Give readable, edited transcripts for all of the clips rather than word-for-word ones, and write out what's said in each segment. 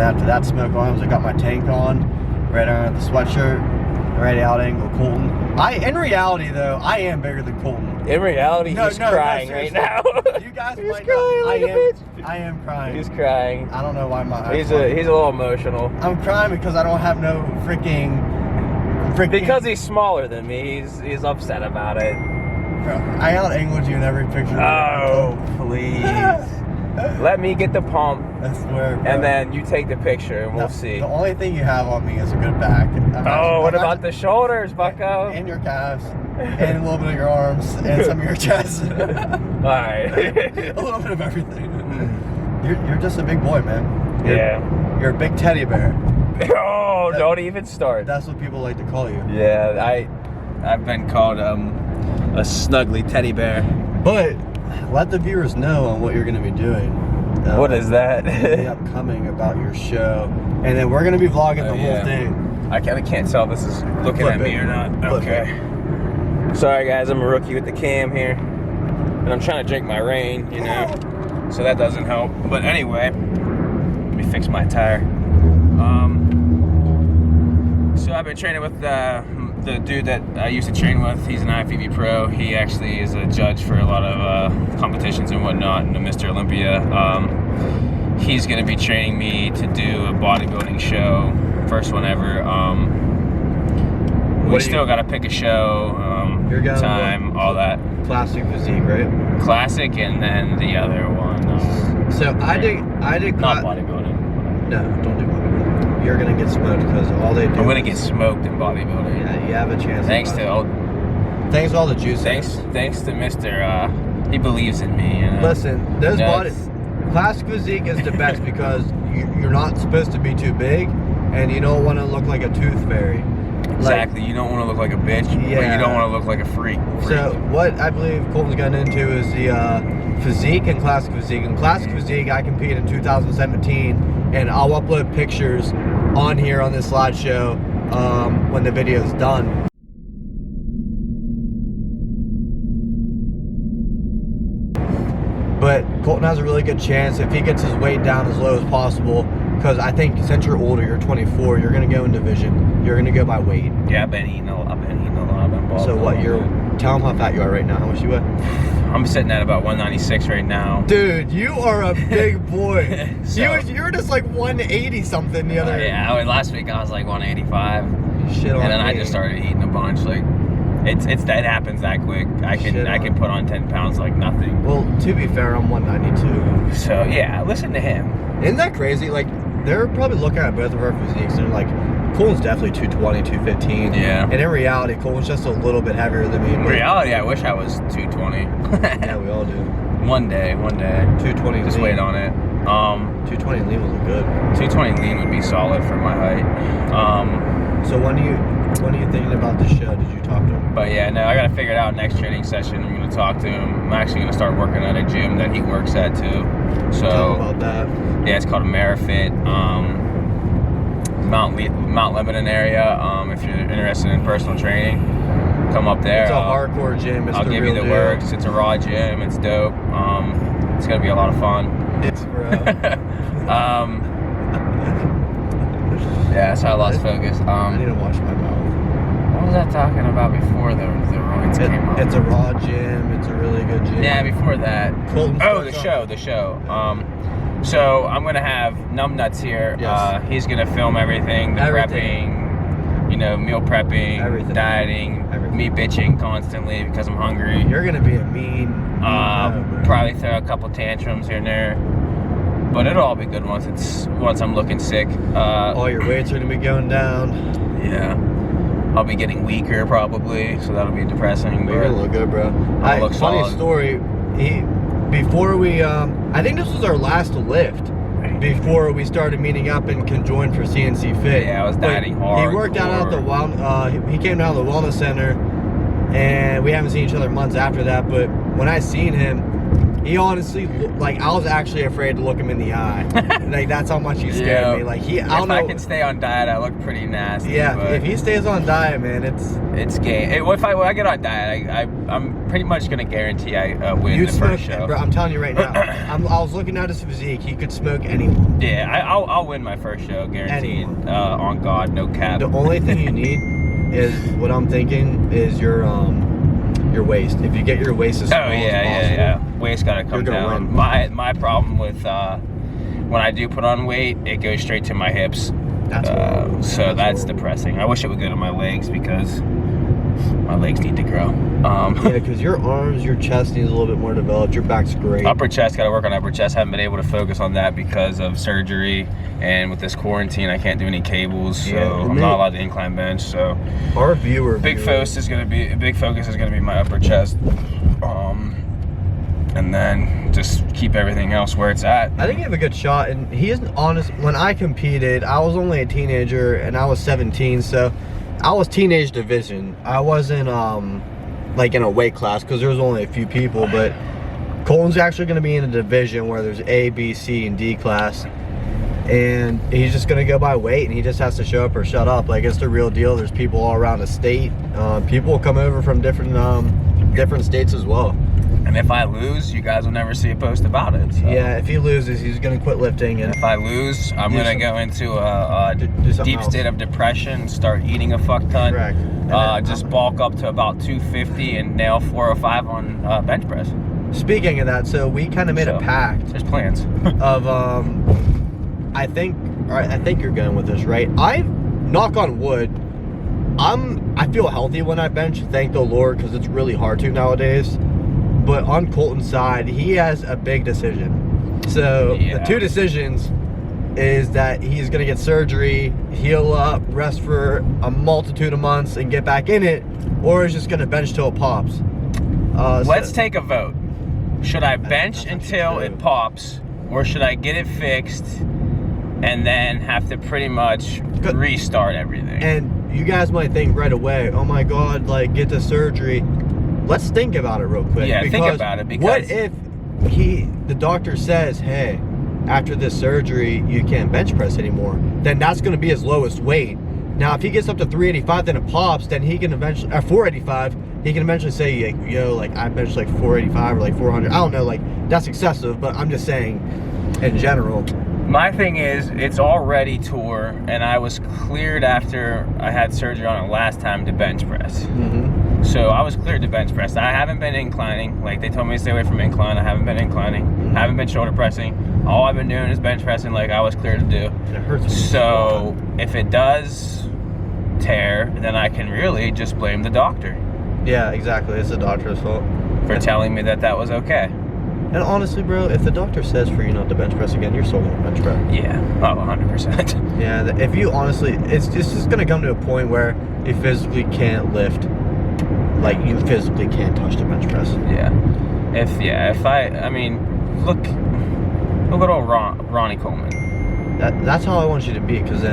after that smoke arms, I got my tank on, right under the sweatshirt, right out angle Colton. In reality though, I am bigger than Colton. In reality, he's crying right now. You guys he's might crying not. like a bitch. I am crying. He's crying. I don't know why my eyes. He's a little emotional. I'm crying because I don't have no freaking. Because he's smaller than me, he's upset about it. Bro, I out-angled you in every picture. Oh, please. Let me get the pump. I swear, bro. And then you take the picture and we'll see. The only thing you have on me is a good back. What about the shoulders, bucko? And your calves. And a little bit of your arms. And some of your chest. Alright. A little bit of everything. You're just a big boy, man. Yeah. You're a big teddy bear. Oh, don't even start. That's what people like to call you. Yeah, I've been called a snuggly teddy bear. But let the viewers know on what you're going to be doing. What is that? The upcoming about your show, and then we're going to be vlogging the whole thing. I can't tell if this is looking at me or not. Okay. Sorry guys, I'm a rookie with the cam here, and I'm trying to drink my rain, you know, so that doesn't help. But anyway, let me fix my tire. So I've been training with the dude that I used to train with. He's an IFBB pro. He actually is a judge for a lot of competitions and whatnot, and Mr. Olympia. He's going to be training me to do a bodybuilding show, first one ever. We still got to pick a show, time, all that. Classic physique, right? Classic, and then the other one. So I did not bodybuilding. No, don't do bodybuilding. You're gonna get smoked because all they do. I'm gonna get smoked in bodybuilding. Yeah, you have a chance. Thanks to all the juice. Thanks to Mr. He believes in me. You know? Listen, classic physique is the best because you're not supposed to be too big, and you don't want to look like a tooth fairy. Exactly. You don't want to look like a bitch, but you don't want to look like a freak. So what I believe Colton's gotten into is the physique and classic physique. In classic physique, I competed in 2017, and I'll upload pictures on here on this slideshow when the video is done. But Colton has a really good chance if he gets his weight down as low as possible. Because I think since you're older, you're 24, you're gonna go in division. You're gonna go by weight. Yeah, I've been eating a lot. I've been balling. So what? Tell them how fat you are right now. How much you weigh? I'm sitting at about 196 right now. Dude, you are a big boy. You were just like 180 something the other. Yeah, last week I was like 185. Shit on and then me. I just started eating a bunch. Like it happens that quick. I can put on 10 pounds like nothing. Well, to be fair, I'm 192. So yeah, listen to him. Isn't that crazy? Like they're probably looking at both of our physiques and they're like, Colton's definitely 220, 215. Yeah. And in reality, Colton's just a little bit heavier than me. In reality, I wish I was 220. Yeah, we all do. One day. 220 Just lean. wait on it. 220 lean would look good. 220 lean would be solid for my height. So when are you thinking about the show? Did you talk to him? But yeah, no, I gotta figure it out next training session. I'm gonna talk to him. I'm actually gonna start working at a gym that he works at too. So tell him about that. Yeah, it's called Cncfit. Mount Lebanon area. If you're interested in personal training, come up there. It's a hardcore gym. It's I'll give you the works. It's a raw gym. It's dope. It's gonna be a lot of fun. It's bro. Yeah, that's how I lost focus. I need to wash my mouth. What was I talking about before the roids came up? It's a raw gym. It's a really good gym. Yeah, before that. Colton's the show. So I'm gonna have Numbnuts here. Yes. He's gonna film everything, the prepping, meal prepping, dieting, me bitching constantly because I'm hungry. You're gonna be a mean probably throw a couple tantrums here and there, but it'll all be good once I'm looking sick. All your weights are gonna be going down. Yeah. I'll be getting weaker probably, so that'll be depressing. You're gonna look good, bro. Funny solid. story. Before we, I think this was our last lift before we started meeting up and conjoined for Cncfit. Yeah, I was dieting hard. He worked out at the he came down to the wellness center, and we haven't seen each other months after that. But when I seen him, He honestly, like, I was actually afraid to look him in the eye. Like, that's how much he scared me. Like, I don't know. If I can stay on diet, I look pretty nasty. Yeah, if he stays on diet, man, it's game. When I get on diet, I'm pretty much gonna guarantee I win the first show. Bro, I'm telling you right now. I was looking at his physique. He could smoke anyone. Yeah, I'll win my first show, guaranteed. On God, no cap. The only thing you need is, what I'm thinking, is your waist. If you get your waist as small as possible, yeah. Waist gotta come down. Win. My problem with when I do put on weight, it goes straight to my hips. That's depressing. I wish it would go to my legs because my legs need to grow. Yeah, because your arms, your chest needs a little bit more developed. Your back's great. Upper chest, gotta work on upper chest. Haven't been able to focus on that because of surgery, and with this quarantine, I can't do any cables, so I'm not allowed to incline bench. So our viewer, big focus is gonna be my upper chest, and then just keep everything else where it's at. I think you have a good shot, and he isn't honest. When I competed, I was only a teenager, and I was 17, so I was teenage division. I wasn't like in a weight class because there was only a few people, but Colton's actually going to be in a division where there's A, B, C, and D class, and he's just going to go by weight, and he just has to show up or shut up. Like, it's the real deal. There's people all around the state. People will come over from different states as well. And if I lose, you guys will never see a post about it. So. Yeah, if he loses, he's going to quit lifting. And if I lose, I'm going to go into a deep state of depression, start eating a fuck ton. Correct. Just bulk up to about 250 and nail 405 on bench press. Speaking of that, so we kind of made a pact. There's plans. Of, I think you're going with this, right? Knock on wood, I feel healthy when I bench, thank the Lord, because it's really hard to nowadays. But on Colton's side, he has a big decision. So the two decisions is that he's going to get surgery, heal up, rest for a multitude of months, and get back in it, or he's just going to bench till it pops. Let's take a vote. Should I bench until it pops, or should I get it fixed and then have to pretty much restart everything? And you guys might think right away, oh my God, like, get the surgery. Let's think about it real quick. Yeah, think about it. Because what if the doctor says, hey, after this surgery, you can't bench press anymore? Then that's going to be his lowest weight. Now, if he gets up to 385, then it pops, then he can eventually, or 485, he can eventually say, like, yo, like, I bench like 485 or like 400. I don't know, like, that's excessive, but I'm just saying in general. My thing is, it's already tore, and I was cleared after I had surgery on it last time to bench press. So I was cleared to bench press. I haven't been inclining. Like, they told me to stay away from incline. I haven't been inclining. I haven't been shoulder pressing. All I've been doing is bench pressing like I was cleared to do. And it hurts. So if it does tear, then I can really just blame the doctor. Yeah, exactly. It's the doctor's fault. For telling me that was okay. And honestly, bro, if the doctor says for you not to bench press again, you're still going to bench press. Yeah, 100%. Yeah, if you honestly, it's just going to come to a point where you physically can't lift. Like, you physically can't touch the bench press. Yeah. I mean, look at old Ronnie Coleman. That's how I want you to be, because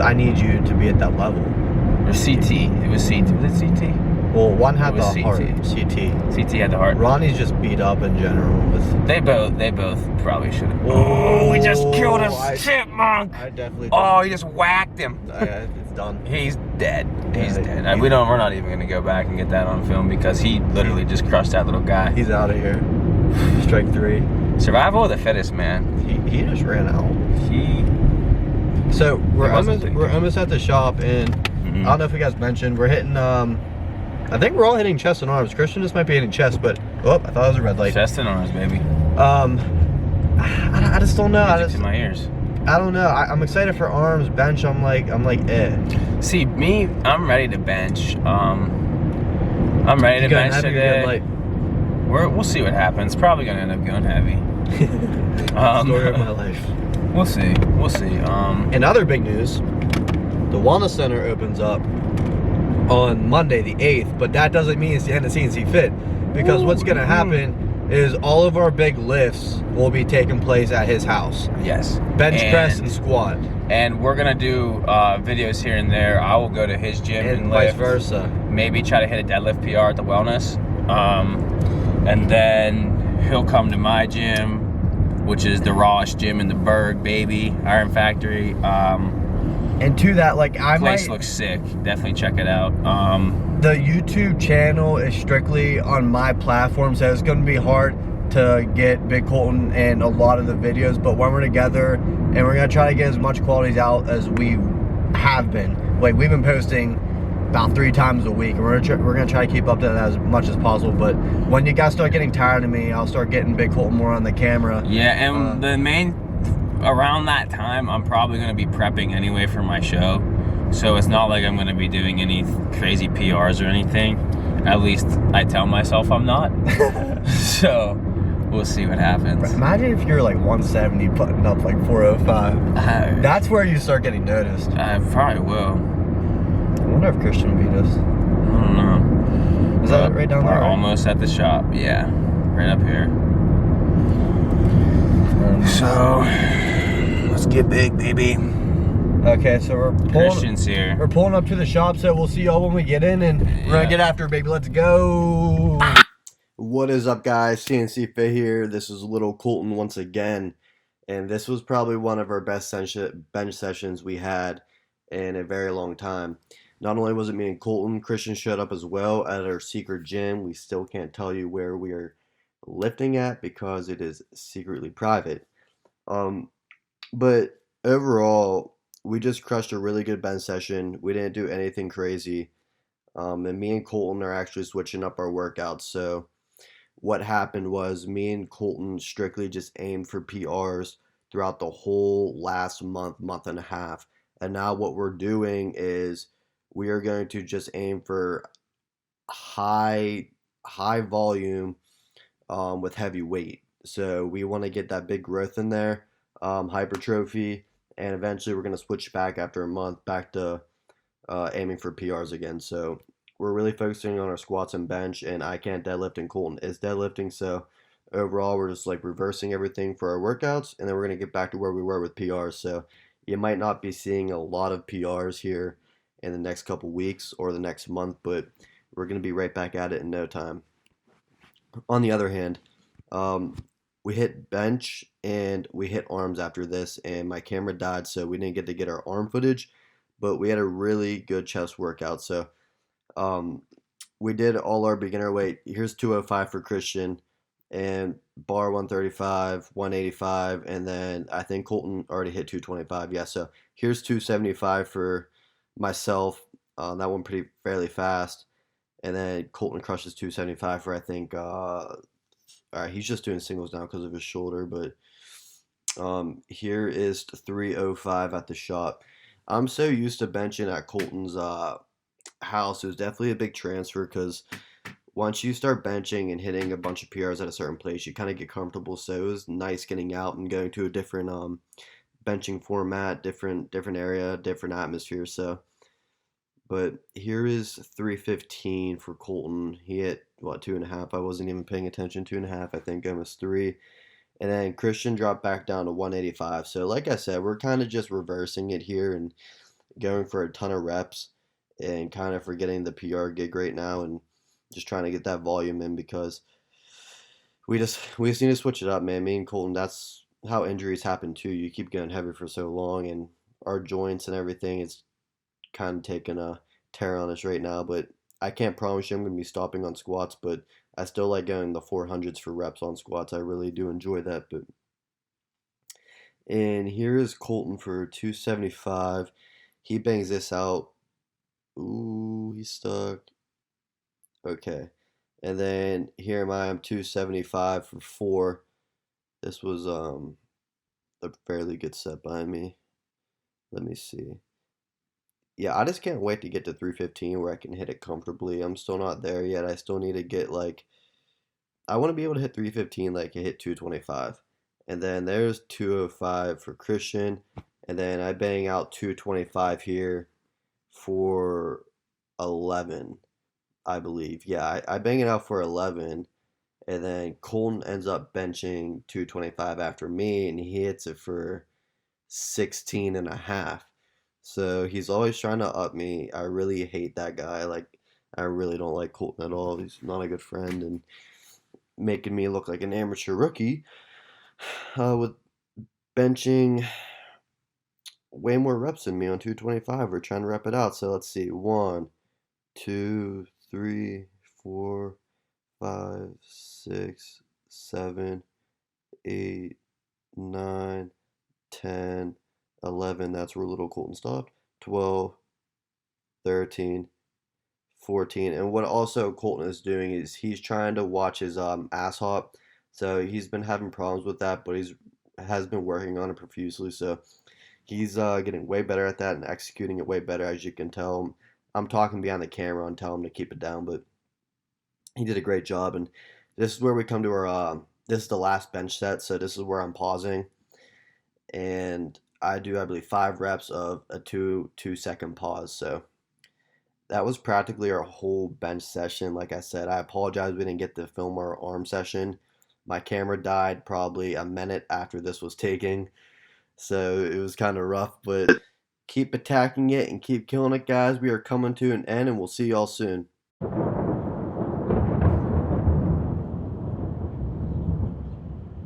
I need you to be at that level. Or CT. It was CT. Was it CT? Well, one had the heart. CT. CT had the heart. Ronnie's just beat up in general. They both probably should have. Oh, we just killed a chipmunk. I definitely. Oh, he just whacked him. It's done. He's dead. He's dead. We're not even gonna go back and get that on film because he literally just crushed that little guy. He's out of here. Strike 3. Survival of the fittest, man. He just ran out. So we're almost at the shop, and I don't know if you guys mentioned we're hitting. I think we're all hitting chest and arms. Christian just might be hitting chest, but I thought it was a red light. Chest and arms, baby. I just don't know. To my ears. I don't know. I'm excited for arms. Bench, I'm like, See, me, I'm ready to bench. I'm ready to bench today. We'll see what happens. Probably gonna end up going heavy. Story of my life. We'll see. In other big news, the Wellness Center opens up on Monday the 8th, but that doesn't mean it's the end of Cncfit, because what's going to happen is all of our big lifts will be taking place at his house. Yes. Bench press and squat. And we're going to do videos here and there. I will go to his gym and vice lift. Versa. Maybe try to hit a deadlift PR at the Wellness. And then he'll come to my gym, which is the rawest gym in the Berg, baby, Iron Factory. And to that, like, Place looks sick. Definitely check it out. The YouTube channel is strictly on my platform, so it's going to be hard to get Big Colton and a lot of the videos, but when we're together, and we're going to try to get as much qualities out as we have been. Like, we've been posting about 3 times a week, and we're going to try to keep up to that as much as possible. But when you guys start getting tired of me, I'll start getting Big Colton more on the camera. Yeah, and the main, around that time, I'm probably going to be prepping anyway for my show. So it's not like I'm going to be doing any crazy PRs or anything. At least I tell myself I'm not. So we'll see what happens. Imagine if you're like 170 putting up like 405. That's where you start getting noticed. I probably will. I wonder if Christian will beat us. I don't know. Is that right down there? We're almost at the shop. Yeah, right up here. So let's get big, baby. Okay, so Christian's here. We're pulling up to the shop, so we'll see y'all when we get in, and we're gonna get after it, baby. Let's go. What is up, guys? Cncfit here. This is little Colton once again, and this was probably one of our best bench sessions we had in a very long time. Not only was it me and Colton, Christian showed up as well at our secret gym. We still can't tell you where we are lifting at because it is secretly private. But overall, we just crushed a really good bench session. We didn't do anything crazy. And me and Colton are actually switching up our workouts. So what happened was me and Colton strictly just aimed for PRs throughout the whole last month and a half. And now what we're doing is we are going to just aim for high volume with heavy weight. So we want to get that big growth in there, hypertrophy. And eventually we're going to switch back after a month back to aiming for PRs again. So we're really focusing on our squats and bench, and I can't deadlift and Colton is deadlifting. So overall, we're just like reversing everything for our workouts, and then we're going to get back to where we were with PRs. So you might not be seeing a lot of PRs here in the next couple weeks or the next month, but we're going to be right back at it in no time. On the other hand, we hit bench and we hit arms after this, and my camera died, so we didn't get to get our arm footage, but we had a really good chest workout. So we did all our beginner weight. Here's 205 for Christian, and bar 135, 185, and then I think Colton already hit 225. Yeah, so here's 275 for myself. That one fairly fast, and then Colton crushes 275 for I think. Alright, he's just doing singles now because of his shoulder, but here is 305 at the shop. I'm so used to benching at Colton's house. It was definitely a big transfer because once you start benching and hitting a bunch of PRs at a certain place, you kind of get comfortable. So it was nice getting out and going to a different benching format, different area, different atmosphere. So, but here is 315 for Colton. He hit, what, 2.5? I wasn't even paying attention. 2.5, I think, almost 3. And then Christian dropped back down to 185. So like I said, we're kind of just reversing it here and going for a ton of reps and kind of forgetting the PR gig right now and just trying to get that volume in because we just need to switch it up, man. Me and Colton, that's how injuries happen too. You keep going heavy for so long, and our joints and everything is kind of taking a tear on us right now. But I can't promise you I'm going to be stopping on squats, but I still like going the 400s for reps on squats. I really do enjoy that. And here is Colton for 275. He bangs this out. Ooh, he's stuck. Okay. And then here am I, I'm 275 for 4. This was a fairly good set by me. Let me see. Yeah, I just can't wait to get to 315 where I can hit it comfortably. I'm still not there yet. I still need to get I want to be able to hit 315 like I hit 225. And then there's 205 for Christian. And then I bang out 225 here for 11, I believe. Yeah, I bang it out for 11. And then Colton ends up benching 225 after me, and he hits it for 16.5. So he's always trying to up me. I really hate that guy. I really don't like Colton at all. He's not a good friend, and making me look like an amateur rookie with benching way more reps than me on 225. We're trying to rep it out. So let's see. 1, 2, 3, 4, 5, 6, 7, 8, 9, 10, 11. That's where little Colton stopped. 12, 13, 14. And what also Colton is doing is he's trying to watch his ass hop. So he's been having problems with that, but he's has been working on it profusely. So he's getting way better at that and executing it way better, as you can tell. I'm talking behind the camera and tell him to keep it down, but he did a great job. And this is where we come to our this is the last bench set, so this is where I'm pausing, and I do, I believe, 5 reps of a 2 second pause. So that was practically our whole bench session. Like I said, I apologize we didn't get to film our arm session. My camera died probably a minute after this was taken, so it was kind of rough, but keep attacking it and keep killing it, guys. We are coming to an end, and we'll see y'all soon.